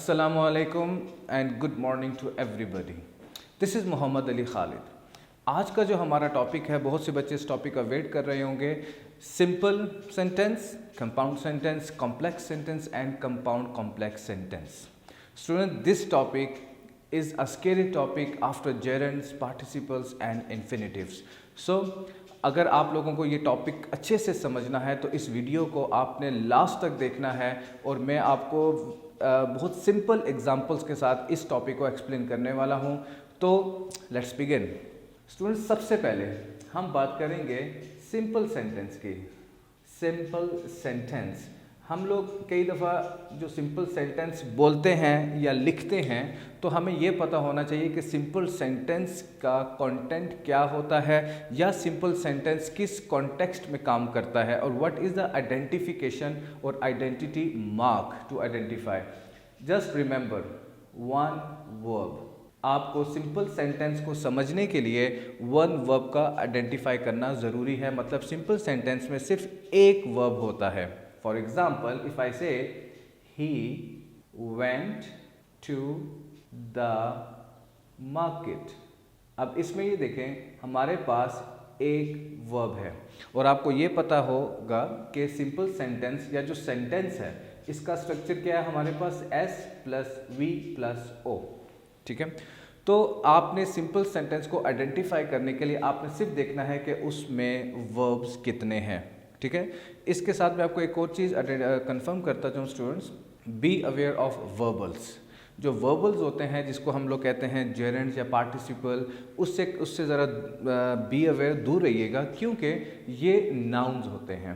Assalamu alaikum and good morning to everybody. This is Mohammad Ali Khalid. आज का जो हमारा टॉपिक है, बहुत से बच्चे इस टॉपिक का वेट कर रहे होंगे. Simple sentence, compound sentence, complex sentence and compound complex sentence. Student, this topic is a scary topic after gerunds, participles and infinitives. So अगर आप लोगों को ये टॉपिक अच्छे से समझना है तो इस वीडियो को आपने लास्ट तक देखना है और मैं आपको बहुत सिंपल एग्जांपल्स के साथ इस टॉपिक को एक्सप्लेन करने वाला हूँ. तो लेट्स बिगिन. स्टूडेंट्स, सबसे पहले हम बात करेंगे सिंपल सेंटेंस की. सिंपल सेंटेंस, हम लोग कई दफ़ा जो सिंपल सेंटेंस बोलते हैं या लिखते हैं तो हमें ये पता होना चाहिए कि सिंपल सेंटेंस का कंटेंट क्या होता है या सिंपल सेंटेंस किस कॉन्टेक्स्ट में काम करता है और व्हाट इज़ द आइडेंटिफिकेशन और identity mark to identify. Just remember one verb. आपको सिंपल सेंटेंस को समझने के लिए वन वर्ब का आइडेंटिफाई करना ज़रूरी है. मतलब सिंपल सेंटेंस में सिर्फ एक वर्ब होता है. For example, if I say he went to the market. अब इसमें ये देखें, हमारे पास एक वर्ब है और आपको ये पता होगा कि सिंपल सेंटेंस या जो सेंटेंस है इसका स्ट्रक्चर क्या है. हमारे पास S plus V plus O. ठीक है. तो आपने सिंपल सेंटेंस को आइडेंटिफाई करने के लिए आपने सिर्फ देखना है कि उसमें वर्ब्स कितने हैं. ठीक है. इसके साथ मैं आपको एक और चीज़ कंफर्म करता हूँ students. Be aware of verbals. जो वर्बल्स होते हैं जिसको हम लोग कहते हैं जेरेंट्स या पार्टिसिपल, उससे ज़रा बी अवेयर दूर रहिएगा क्योंकि ये नाउन्स होते हैं.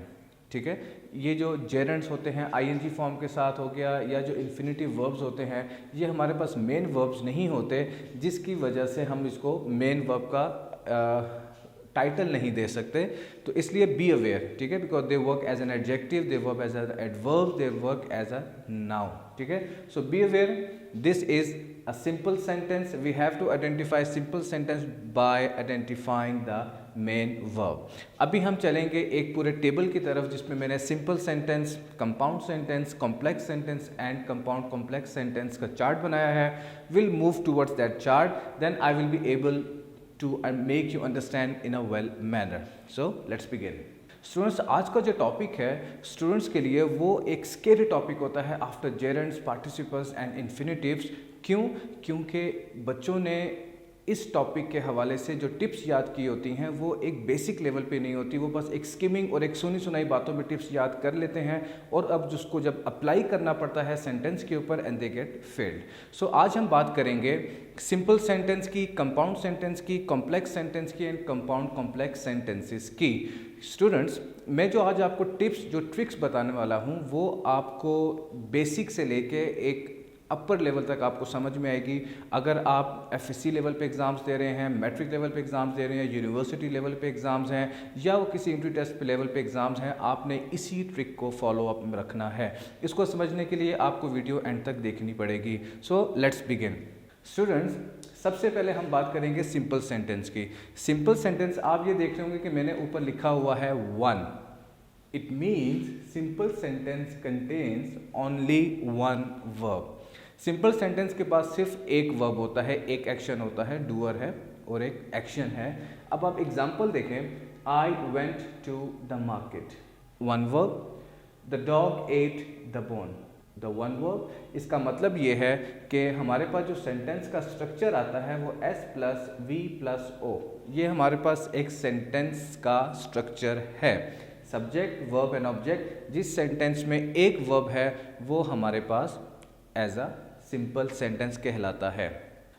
ठीक है. ये जो जेरेंट्स होते हैं आईएनजी फॉर्म के साथ हो गया या जो इन्फिनिटिव वर्ब्स होते हैं ये हमारे पास मेन वर्ब्स नहीं होते, जिसकी वजह से हम इसको मेन वर्ब का टाइटल नहीं दे सकते. तो इसलिए बी अवेयर. ठीक है. Because they work as an adjective, they work as an adverb, they work as a noun. ठीक है. So be aware. This is a simple sentence. We have to identify simple sentence by identifying the main verb. अभी हम चलेंगे एक पूरे table की तरफ जिसमें मैंने simple sentence, compound sentence, complex sentence and compound complex sentence का चार्ट बनाया है. Will move towards that chart, then I will be able to make you understand in a well manner. So let's begin. Students, आज का जो topic है students के लिए वो एक स्केरी टॉपिक होता है आफ्टर जेरेंट्स, पार्टिसिपल्स एंड इन्फिनिटिव्स. क्यों? क्योंकि बच्चों ने इस टॉपिक के हवाले से जो टिप्स याद की होती हैं वो एक बेसिक लेवल पे नहीं होती. वो बस एक स्किमिंग और एक सुनी सुनाई बातों में टिप्स याद कर लेते हैं और अब जिसको जब अप्लाई करना पड़ता है सेंटेंस के ऊपर एंड दे गेट फेल्ड. सो आज हम बात करेंगे सिंपल सेंटेंस की, कंपाउंड सेंटेंस की, कॉम्प्लेक्स सेंटेंस की एंड कंपाउंड कॉम्प्लेक्स सेंटेंसेस की. स्टूडेंट्स, मैं जो आज आपको टिप्स, जो ट्रिक्स बताने वाला हूँ वो आपको बेसिक से लेके एक अपर लेवल तक आपको समझ में आएगी. अगर आप एफएससी लेवल पे एग्ज़ाम्स दे रहे हैं, मैट्रिक लेवल पे एग्ज़ाम्स दे रहे हैं, यूनिवर्सिटी लेवल पे एग्ज़ाम्स हैं या वो किसी इंट्री टेस्ट पे लेवल पे एग्ज़ाम्स हैं, आपने इसी ट्रिक को फॉलो अप में रखना है. इसको समझने के लिए आपको वीडियो एंड तक देखनी पड़ेगी. So let's begin. स्टूडेंट्स, सबसे पहले हम बात करेंगे सिंपल सेंटेंस की. सिंपल सेंटेंस आप ये देख रहे होंगे कि मैंने ऊपर लिखा हुआ है one. It means simple sentence contains only one verb. Simple sentence के पास सिर्फ एक वर्ब होता है, एक एक्शन होता है, डूअर है और एक एक्शन है. अब आप एग्जांपल देखें. I went to the market. One verb. The dog ate the bone. The one verb. इसका मतलब ये है कि हमारे पास जो सेंटेंस का स्ट्रक्चर आता है वो S plus V plus O. ये हमारे पास एक सेंटेंस का स्ट्रक्चर है. Subject, verb and object. जिस सेंटेंस में एक वर्ब है वो हमारे पास एज अ सिंपल सेंटेंस कहलाता है.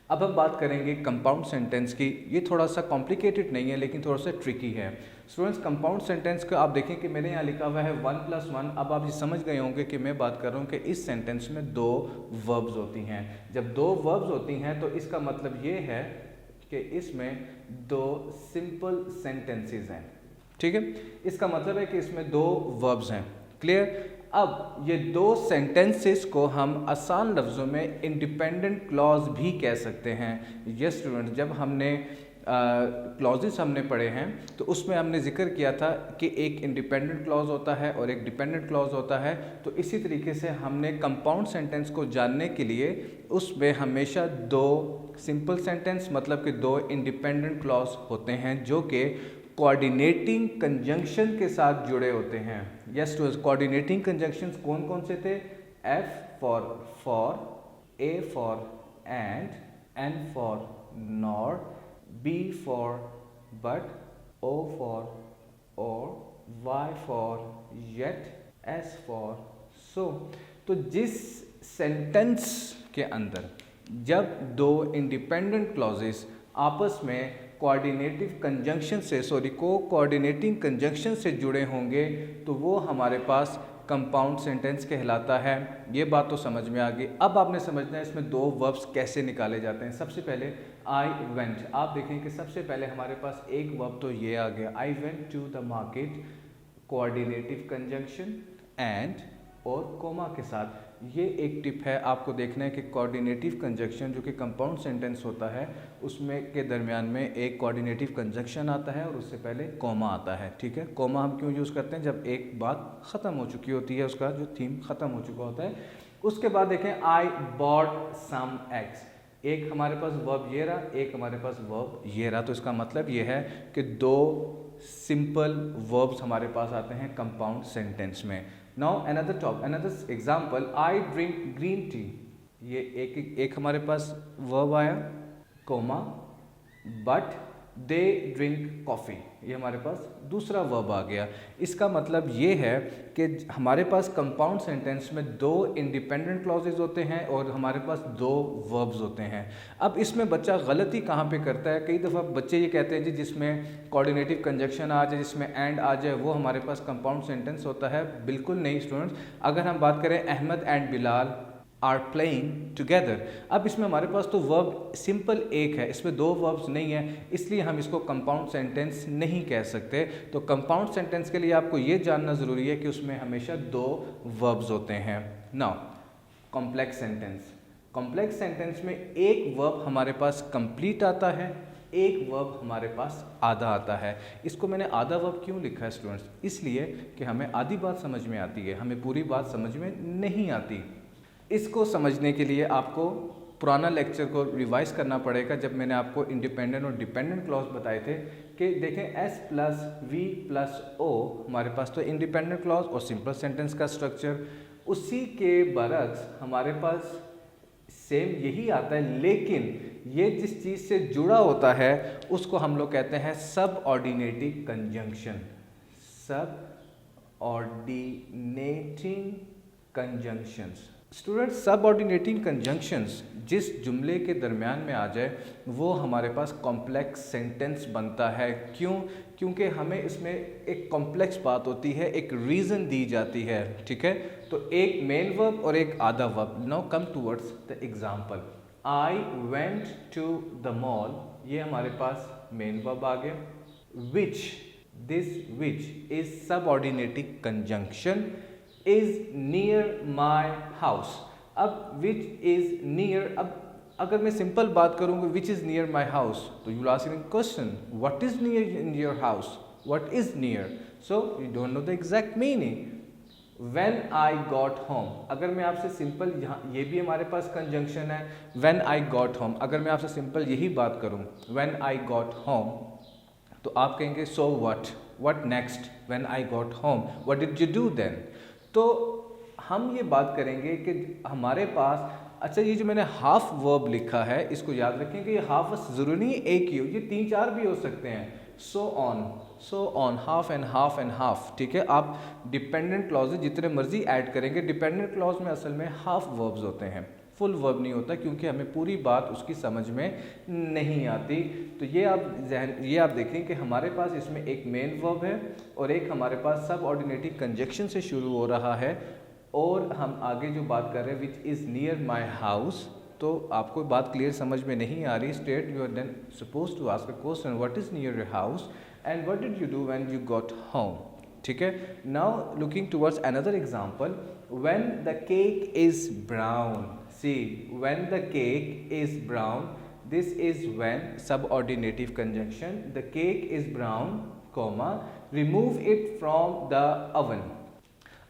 अब हम बात करेंगे कंपाउंड सेंटेंस की. ये थोड़ा सा कॉम्प्लिकेटेड नहीं है लेकिन थोड़ा सा ट्रिकी है. स्टूडेंट्स, कंपाउंड सेंटेंस को आप देखें कि मैंने यहाँ लिखा हुआ है 1+1. अब आप ये समझ गए होंगे कि मैं बात कर रहा हूँ कि इस सेंटेंस में दो वर्ब्स होती हैं. जब दो वर्ब्स होती हैं तो इसका मतलब ये है कि इसमें दो सिंपल सेंटेंसेस हैं. ठीक है. इसका मतलब है कि इसमें दो वर्ब्स हैं. क्लियर? अब ये दो सेंटेंसेस को हम आसान लफ्ज़ों में इंडिपेंडेंट क्लॉज भी कह सकते हैं. यस स्टूडेंट, जब हमने क्लॉजेस हमने पढ़े हैं तो उसमें हमने जिक्र किया था कि एक इंडिपेंडेंट क्लॉज होता है और एक डिपेंडेंट क्लॉज होता है। तो इसी तरीके से हमने कंपाउंड सेंटेंस को जानने के लिए उसमें हमेशा दो सिंपल सेंटेंस मतलब कि दो इंडिपेंडेंट क्लॉज होते हैं जो कि कोऑर्डिनेटिंग कंजंक्शन के साथ जुड़े होते हैं। यस स्टूडेंट्स, कोऑर्डिनेटिंग कंजंक्शंस कौन कौन से थे? F for, A for and, N for nor, B for but, O for or, Y for yet, S for so। तो जिस सेंटेंस के अंदर जब दो इंडिपेंडेंट क्लॉजेस आपस में कोऑर्डिनेटिव कंजंक्शन से कोऑर्डिनेटिंग कंजंक्शन से जुड़े होंगे तो वो हमारे पास कंपाउंड सेंटेंस कहलाता है। ये बात तो समझ में आ गई। अब आपने समझना है इसमें दो वर्ब्स कैसे निकाले जाते हैं। सबसे पहले आई वेंट, आप देखें कि सबसे पहले हमारे पास एक वर्ब तो ये आ गया, I went to the market, coordinative conjunction and और कोमा के साथ। ये एक टिप है, आपको देखना है कि कोऑर्डिनेटिव कंजंक्शन जो कि कंपाउंड सेंटेंस होता है उसमें के दरमियान में एक कोऑर्डिनेटिव कंजंक्शन आता है और उससे पहले कोमा आता है। ठीक है, कोमा हम क्यों यूज़ करते हैं? जब एक बात ख़त्म हो चुकी होती है, उसका जो थीम ख़त्म हो चुका होता है। उसके बाद देखें आई बॉट सम एग्स, एक हमारे पास वर्ब ये रहा, एक हमारे पास वर्ब ये रहा। तो इसका मतलब ये है कि दो सिंपल वर्ब्स हमारे पास आते हैं कंपाउंड सेंटेंस में। Now another example, I drink green tea, ये एक हमारे पास वर्ब आया, comma, but they drink coffee, ये हमारे पास दूसरा वर्ब आ गया। इसका मतलब ये है कि हमारे पास कंपाउंड सेंटेंस में दो इंडिपेंडेंट क्लॉजेज होते हैं और हमारे पास दो वर्ब्स होते हैं। अब इसमें बच्चा गलती कहाँ पे करता है? कई दफ़ा बच्चे ये कहते हैं जी जिसमें कोऑर्डिनेटिव कंजंक्शन आ जाए, जिसमें एंड आ जाए, वो हमारे पास कंपाउंड सेंटेंस होता है। बिल्कुल नहीं स्टूडेंट्स। अगर हम बात करें Ahmad and Bilal are playing together, अब इसमें हमारे पास तो वर्ब सिंपल एक है, इसमें दो वर्ब्स नहीं है, इसलिए हम इसको कंपाउंड सेंटेंस नहीं कह सकते। तो कंपाउंड सेंटेंस के लिए आपको ये जानना ज़रूरी है कि उसमें हमेशा दो वर्ब्स होते हैं। Now complex sentence, complex sentence में एक वर्ब हमारे पास कंप्लीट आता है, एक वर्ब हमारे पास आधा आता है। इसको मैंने आधा वर्ब क्यों लिखा है स्टूडेंट्स? इसलिए कि हमें आधी बात समझ में आती है, हमें पूरी बात समझ में नहीं आती। इसको समझने के लिए आपको पुराना लेक्चर को रिवाइज करना पड़ेगा जब मैंने आपको इंडिपेंडेंट और डिपेंडेंट क्लॉज बताए थे कि देखें S plus V plus O हमारे पास तो इंडिपेंडेंट क्लॉज और सिंपल सेंटेंस का स्ट्रक्चर, उसी के बरक्स हमारे पास सेम यही आता है, लेकिन ये जिस चीज़ से जुड़ा होता है उसको हम लोग कहते हैं सब ऑर्डिनेटिंग कंजंक्शन, सब ऑर्डिनेटिंग कंजंक्शंस। स्टूडेंट, सब ऑर्डिनेटिंग कंजंक्शंस जिस जुमले के दरमियान में आ जाए वो हमारे पास कॉम्प्लेक्स सेंटेंस बनता है। क्यों? क्योंकि हमें इसमें एक कॉम्प्लेक्स बात होती है, एक रीज़न दी जाती है। ठीक है, तो एक मेन वर्ब और एक आधा verb. Now come towards the example, I went to the mall, ये हमारे पास मेन वर्ब आ गया। विच, दिस विच इज सब ऑर्डिनेटिंग conjunction is near my house। अब which is near, अब अगर मैं सिंपल बात करूँगा which is near my house, तो you will ask me question, what is near in your house? What is near? So you don't know the exact meaning। When I got home, अगर मैं आपसे simple, यहाँ ये भी हमारे पास conjunction है when I got home, अगर मैं आपसे सिंपल यही बात करूँ when I got home, तो आप कहेंगे so what next? When I got home, what did you do then? तो हम ये बात करेंगे कि हमारे पास, अच्छा ये जो मैंने हाफ वर्ब लिखा है इसको याद रखें कि ये हाफ ज़रूरी नहीं एक ही हो, ये 3-4 भी हो सकते हैं। So on, half and half. ठीक है, आप डिपेंडेंट क्लॉजेज जितने मर्जी ऐड करेंगे, डिपेंडेंट क्लॉज में असल में हाफ वर्ब्स होते हैं, फुल वर्ब नहीं होता, क्योंकि हमें पूरी बात उसकी समझ में नहीं आती। तो ये आप देखें कि हमारे पास इसमें एक मेन वर्ब है और एक हमारे पास सब ऑर्डिनेटिंग कंजंक्शन से शुरू हो रहा है, और हम आगे जो बात कर रहे हैं which is near my house. तो आपको बात क्लियर समझ में नहीं आ रही, straight you are then suppose to ask a question, what is near your house and what did you do when you got home. ठीक है, now looking towards another example, when the cake is brown. See, when the cake is brown, this is when subordinative conjunction, the cake is brown, comma, remove it from the oven.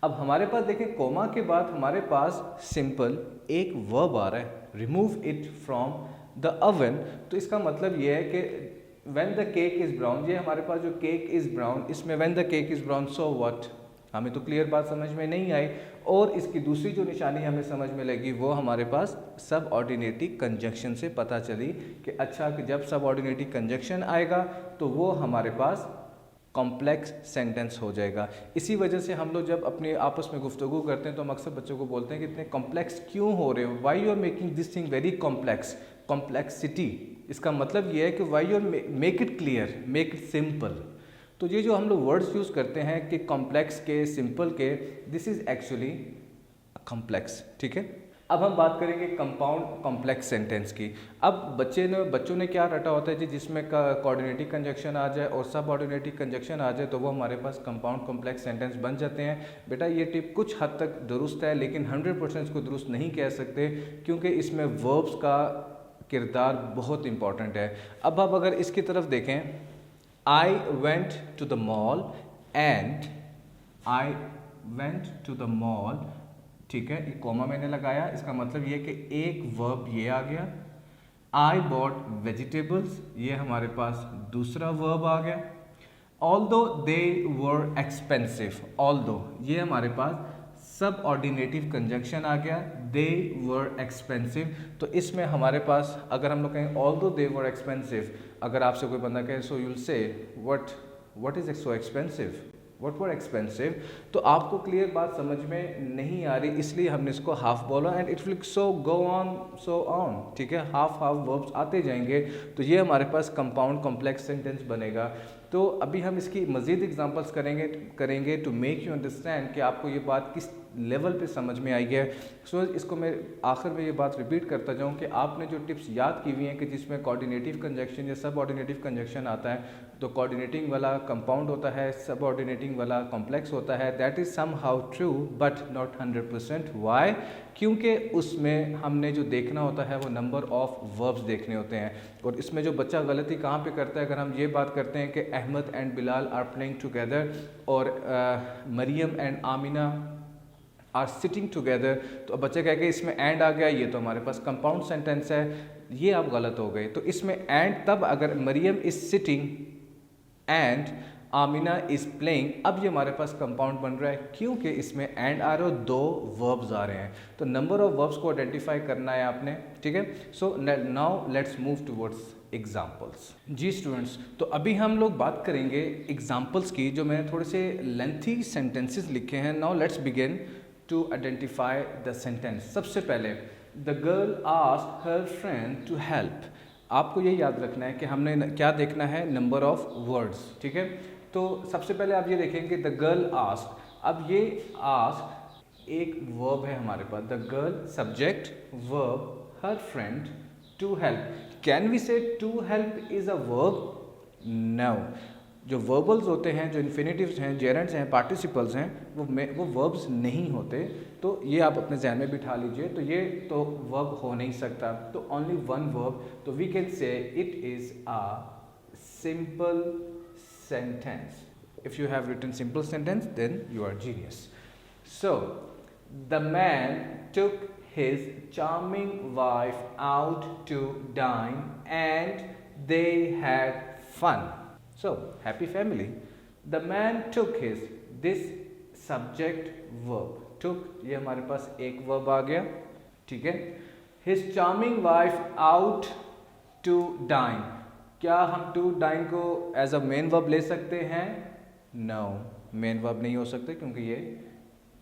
अब हमारे पास देखें coma के बाद हमारे पास simple एक verb आ रहा है, remove it from the oven. तो इसका मतलब ये है कि when the cake is brown, ये हमारे पास जो केक इज़ ब्राउन, इसमें when the cake is brown, so what, हमें तो क्लियर बात समझ में नहीं आई। और इसकी दूसरी जो निशानी हमें समझ में लगी वो हमारे पास सब ऑर्डिनेटिव कंजंक्शन से पता चली कि अच्छा कि जब सब ऑर्डिनेटिव कंजंक्शन आएगा तो वो हमारे पास कॉम्प्लेक्स सेंटेंस हो जाएगा। इसी वजह से हम लोग जब अपने आपस में गुफ्तगू करते हैं तो हम अक्सर बच्चों को बोलते हैं कि इतने कॉम्प्लेक्स क्यों हो रहे हो, why you are making this thing very complex, complexity. इसका मतलब ये है कि why you are make it clear, make it simple. तो ये जो हम लोग वर्ड्स यूज़ करते हैं कि कॉम्प्लेक्स के, सिंपल के, दिस इज़ एक्चुअली कॉम्प्लेक्स, ठीक है। अब हम बात करेंगे कंपाउंड कॉम्प्लेक्स सेंटेंस की। अब बच्चों ने क्या रटा होता है जी, जिसमें कोऑर्डिनेटिव कंजंक्शन आ जाए और सब ऑर्डिनेटिव कंजंक्शन आ जाए तो वो हमारे पास कंपाउंड कॉम्प्लेक्स सेंटेंस बन जाते हैं। बेटा ये टिप कुछ हद तक दुरुस्त है लेकिन 100% इसको दुरुस्त नहीं कह सकते क्योंकि इसमें वर्ब्स का किरदार बहुत इंपॉर्टेंट है। अब आप अगर इसकी तरफ देखें, I went to the mall and, I went to the mall, ठीक है, एक कॉमा मैंने लगाया, इसका मतलब ये कि एक वर्ब ये आ गया। आई बॉट वेजिटेबल्स, ये हमारे पास दूसरा वर्ब आ गया। Although they were expensive, although ये हमारे पास सब ऑर्डिनेटिव कंजंक्शन आ गया, दे वर एक्सपेंसिव। तो इसमें हमारे पास अगर हम लोग कहें ऑल्दो दे वर एक्सपेंसिव, अगर आपसे कोई बंदा कहे सो यूल से what is so expensive, what were expensive, तो आपको क्लियर बात समझ में नहीं आ रही, इसलिए हमने इसको हाफ बोला and it will so go on so on, ठीक है, हाफ वर्ब्स आते जाएंगे। तो ये हमारे पास कंपाउंड कॉम्प्लेक्स सेंटेंस बनेगा। तो अभी हम इसकी मज़ीद एग्जांपल्स करेंगे टू मेक यू अंडरस्टैंड कि आपको ये बात किस लेवल पे समझ में आई है। सो इसको मैं आखिर में ये बात रिपीट करता जाऊँ कि आपने जो टिप्स याद की हुई हैं कि जिसमें कोऑर्डिनेटिव कंजंक्शन या सब ऑर्डिनेटिव कंजंक्शन आता है, तो कोऑर्डिनेटिंग वाला कंपाउंड होता है, सब ऑर्डिनेटिंग वाला कॉम्प्लेक्स होता है, that is somehow true but not 100%। वाई? क्योंकि उसमें हमने जो देखना होता है वो नंबर ऑफ वर्ब्स देखने होते हैं। और इसमें जो बच्चा गलती कहाँ पे करता है, अगर हम ये बात करते हैं कि Ahmed and Bilal are playing together और Mariam and Amina are sitting together, तो बच्चा कह के इसमें एंड आ गया, ये तो हमारे पास कंपाउंड सेंटेंस है, ये आप गलत हो गए। तो इसमें एंड तब अगर Mariam is sitting and Amina is playing, अब ये हमारे पास कंपाउंड बन रहा है क्योंकि इसमें एंड आ रहे हो, दो वर्ब्स आ रहे हैं। तो नंबर ऑफ वर्ब्स को आइडेंटिफाई करना है आपने, ठीक है। So now let's move towards examples. जी स्टूडेंट्स, तो अभी हम लोग बात करेंगे एग्जाम्पल्स की, जो मैंने थोड़े से लेंथी सेंटेंसेस लिखे हैं। Now let's begin to identify the sentence. सबसे पहले, the girl asked her friend to help. आपको ये याद रखना है कि हमने क्या देखना है, नंबर ऑफ वर्ड्स, ठीक है। तो सबसे पहले आप ये देखेंगे द गर्ल आस्क्ड, अब ये आस्क्ड एक वर्ब है हमारे पास, the girl subject, verb, her friend, to help. Can we say to help is a verb? No. जो वर्बल्स होते हैं, जो इन्फिनेटिव्स हैं, जेरेंट्स हैं, पार्टिसिपल्स हैं, वो वर्ब्स नहीं होते। तो ये आप अपने जहन में बिठा लीजिए। तो ये तो वर्ब हो नहीं सकता, तो ओनली वन वर्ब। तो we can say it is a simple sentence. If you have written simple sentence, then you are genius. So, the man took his charming wife out to dine and they had fun. So, happy family. The man took his, this subject verb, took ये हमारे पास एक verb आ गया, ठीक है। His charming wife out to dine, क्या हम to dine को एज अ मेन वर्ब ले सकते हैं? नो, मेन वर्ब नहीं हो सकते क्योंकि ये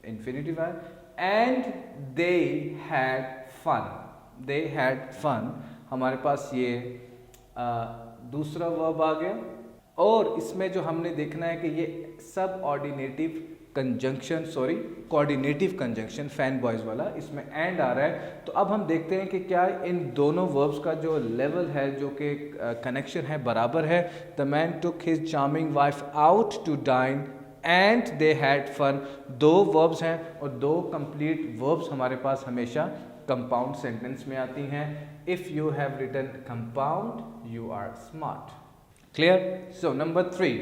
इन्फिनेटिव है। And they had fun, they had fun, हमारे पास ये दूसरा वर्ब आ गया। और इसमें जो हमने देखना है कि ये subordinative conjunction, sorry coordinative conjunction, FANBOYS वाला, इसमें एंड आ रहा है। तो अब हम देखते हैं कि क्या इन दोनों वर्ब्स का जो लेवल है, जो कि कनेक्शन है, बराबर है। The man took his charming wife out to dine and they had fun. दो वर्ब्स हैं और दो कंप्लीट वर्ब्स हमारे पास हमेशा कंपाउंड सेंटेंस में आती हैं। If you have written compound you are smart. Clear? So number 3,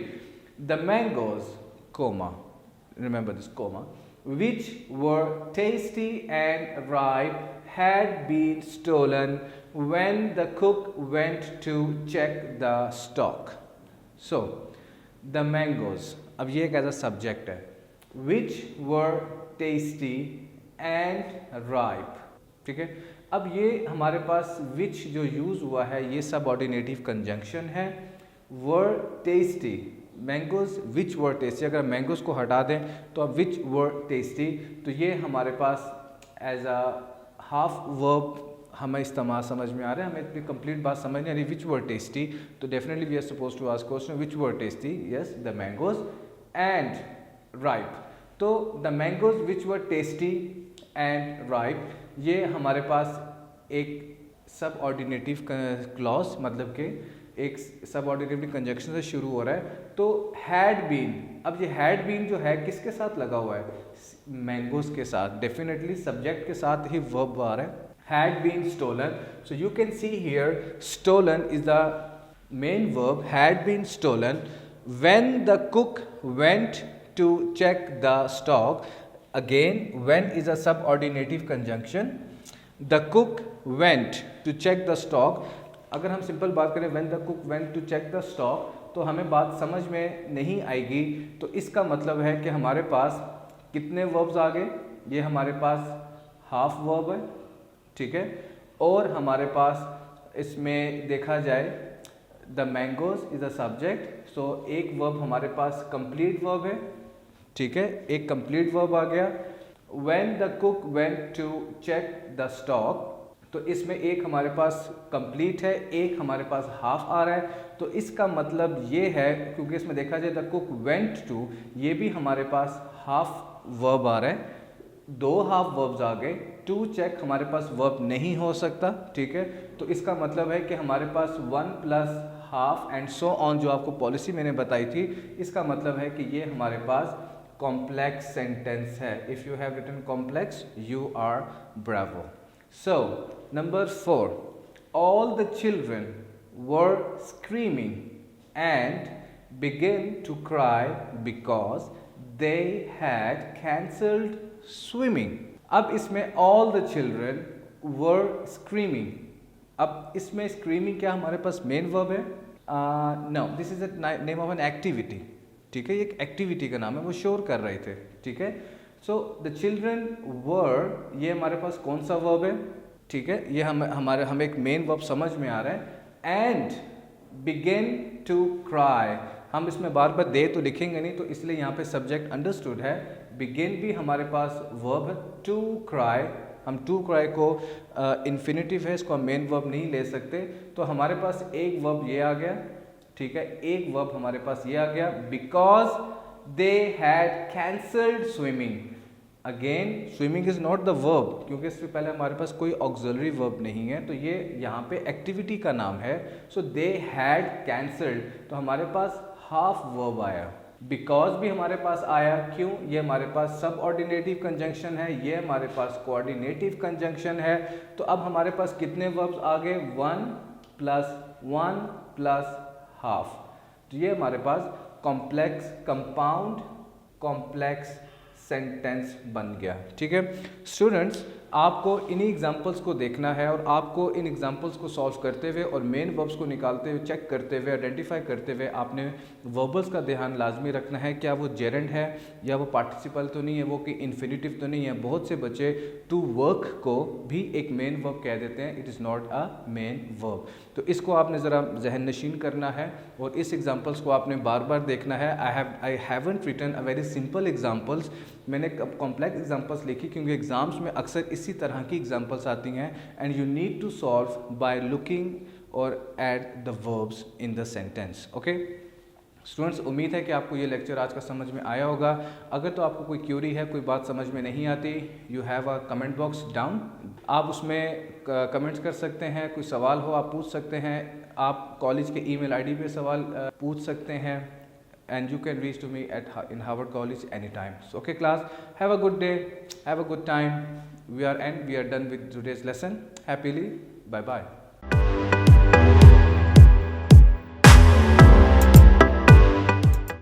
the mangoes comma, remember this comma, which were tasty and ripe had been stolen when the cook went to check the stock. So the mangoes, अब ये एक ऐसा subject है, which were tasty and ripe, ठीक है। अब ये हमारे पास which जो यूज़ हुआ है ये सबऑर्डिनेटिव कंजंक्शन है। were tasty, mangoes which were tasty, अगर मैंगोज को हटा दें तो अब विच वर टेस्टी, तो ये हमारे पास एज अ हाफ वर्ब हमें इस्तेमाल समझ में आ रहा है, हमें इतनी कंप्लीट बात समझ नहीं आ रही। विच वर टेस्टी, तो definitely we are suppose to ask question which were tasty, yes the mangoes and ripe. तो the mangoes which were tasty and ripe, ये हमारे पास एक सब ऑर्डिनेटिव क्लॉज, मतलब के एक सब ऑर्डिनेटिव कंजक्शन से शुरू हो रहा है। तो हैड बीन, अब ये हैड बीन जो है किसके साथ लगा हुआ है? मैंगोज के साथ, डेफिनेटली सब्जेक्ट के साथ ही वर्ब आ रहा है। Had been stolen, so you can see here stolen is the main verb, had been stolen when the cook went to check the stock. Again when is a subordinative conjunction, the cook went to check the stock. अगर हम simple बात करें when the cook went to check the stock, तो हमें बात समझ में नहीं आएगी। तो इसका मतलब है कि हमारे पास कितने वर्ब्स आ गए? ये हमारे पास हाफ वर्ब है, ठीक है। और हमारे पास इसमें देखा जाए the mangoes is a subject, so एक वर्ब हमारे पास कंप्लीट वर्ब है, ठीक है, एक कंप्लीट वर्ब आ गया। When the cook went to check the stock, तो इसमें एक हमारे पास कंप्लीट है, एक हमारे पास हाफ आ रहा है। तो इसका मतलब ये है, क्योंकि इसमें देखा जाए द कुक वेंट टू, ये भी हमारे पास हाफ वर्ब आ रहा है, दो हाफ वर्ब्स आ गए। टू चेक हमारे पास वर्ब नहीं हो सकता, ठीक है। तो इसका मतलब है कि हमारे पास 1 plus half and so on, जो आपको पॉलिसी मैंने बताई थी, इसका मतलब है कि ये हमारे पास कॉम्प्लेक्स सेंटेंस है। If you have written complex you are bravo. So, number 4, all the children were screaming and began to cry because they had cancelled swimming. अब इसमें all the children were screaming. अब इसमें screaming क्या हमारे पास main verb है? No, this is the name of an activity. ठीक है, ये एक एक्टिविटी का नाम है, वो शोर कर रहे थे, ठीक है। सो द चिल्ड्रन वर, ये हमारे पास कौन सा वर्ब है? ठीक है, ये हमें एक मेन वर्ब समझ में आ रहा है। एंड बिगिन टू क्राई, हम इसमें बार बार दे तो लिखेंगे नहीं, तो इसलिए यहाँ पे सब्जेक्ट अंडरस्टूड है। बिगिन भी हमारे पास वर्ब है, टू क्राई, हम टू क्राई को इन्फिनिटिव है, इसको हम मेन वर्ब नहीं ले सकते। तो हमारे पास एक वर्ब ये आ गया, ठीक है, एक वर्ब हमारे पास ये आ गया, because they had cancelled swimming. Again swimming is not the verb, क्योंकि इससे पहले हमारे पास कोई ऑक्सिलरी वर्ब नहीं है, तो ये यहाँ पे एक्टिविटी का नाम है। सो दे हैड कैंसल्ड, तो हमारे पास हाफ वर्ब आया। बिकॉज भी हमारे पास आया, क्यों? ये हमारे पास सब ऑर्डिनेटिव कंजंक्शन है, ये हमारे पास कोऑर्डिनेटिव कंजंक्शन है। तो अब हमारे पास कितने वर्ब्स आ गए? 1 प्लस 1 प्लस हाफ। तो ये हमारे पास कॉम्प्लेक्स कंपाउंड कॉम्प्लेक्स सेंटेंस बन गया, ठीक है। स्टूडेंट्स, आपको इन्हीं एग्जांपल्स को देखना है और आपको इन एग्जांपल्स को सॉल्व करते हुए और मेन वर्ब्स को निकालते हुए, चेक करते हुए, आइडेंटिफाई करते हुए आपने वर्बल्स का ध्यान लाजमी रखना है। क्या वो जेरेंड है या वो पार्टिसिपल तो नहीं है, वो कि इन्फिनिटिव तो नहीं है। बहुत से बच्चे टू वर्क को भी एक मेन वर्ब कह देते हैं, it is not a main verb. तो इसको आपने ज़रा जहन नशीन करना है और इस एग्जाम्पल्स को आपने बार बार देखना है। I haven't written a very simple examples, मैंने कॉम्प्लेक्स एग्जाम्पल्स लिखी क्योंकि एग्ज़ाम्स में अक्सर इसी तरह की एग्जाम्पल्स आती हैं। And you need to solve by looking और add the verbs in the sentence. Okay students, उम्मीद है कि आपको ये लेक्चर आज का समझ में आया होगा। अगर तो आपको कोई क्यूरी है, कोई बात समझ में नहीं आती, you have a comment box down, आप उसमें कमेंट्स कर सकते हैं। कोई सवाल हो आप पूछ सकते हैं, आप कॉलेज के ईमेल आईडी पे सवाल पूछ सकते हैं। and you can reach to me at in Harvard College anytime. So okay class, have a good day, have a good time. We are done with today's lesson. Happily, bye bye.